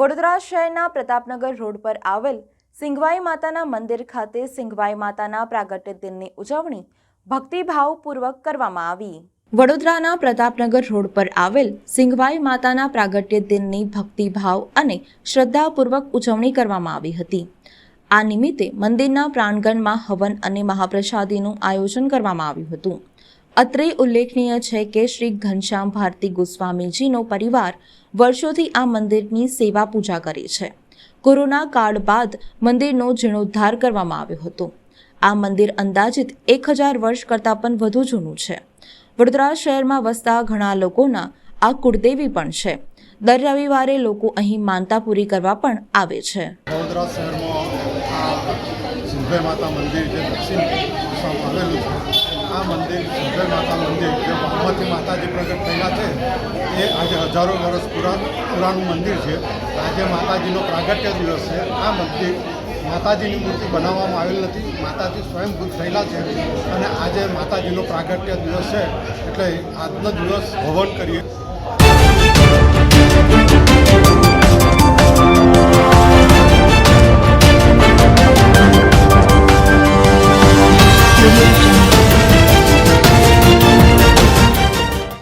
વડોદરા શહેરના પ્રતાપનગર રોડ પર આવેલ સિંઘવાઈ માતાના મંદિર ખાતે સિંઘવાઈ માતાના પ્રાગટ્ય દિનની ઉજવણી ભક્તિભાવપૂર્વક કરવામાં આવી। વડોદરાના પ્રતાપનગર રોડ પર આવેલ સિંઘવાઈ માતાના પ્રાગટ્ય દિનની ભક્તિભાવ અને શ્રદ્ધાપૂર્વક ઉજવણી કરવામાં આવી હતી। આ નિમિત્તે મંદિરના પ્રાંગણમાં હવન અને મહાપ્રસાદીનું આયોજન કરવામાં આવ્યું હતું। અત્રે ઉલ્લેખનીય છે કે શ્રી ઘનશ્યામ ભારતી ગોસ્વામીજીનો પરિવાર વર્ષોથી આ મંદિરની સેવા પૂજા કરે છે। કોરોના કાળ બાદ મંદિરનો જીર્ણોદ્ધાર કરવામાં આવ્યો હતો। આ મંદિર અંદાજિત 1000 વર્ષ કરતાં પણ વધુ જૂનું છે। વડોદરા શહેરમાં વસતા ઘણા લોકોના આ કુળદેવી પણ છે। દર રવિવારે લોકો અહીં માનતા પૂરી કરવા પણ આવે છે। વડોદરા શહેરમાં સિંઘવાઈ માતા મંદિર જે દક્ષિણ દિશામાં આવેલું છે, આ મંદિર સિંઘવાઈ માતા મંદિર જે વામથી માતાજી પ્રગટ થયેલા છે એ આજે હજારો વર્ષ પુરાનું મંદિર છે। આજે માતાજીનો પ્રાગટ્ય દિવસ છે। આ મંદિર માતાજીની મૂર્તિ બનાવવામાં આવેલ નથી, માતાજી સ્વયંભૂત થયેલા છે અને આજે માતાજીનો પ્રાગટ્ય દિવસ છે એટલે આજનો દિવસ હવન કરીએ।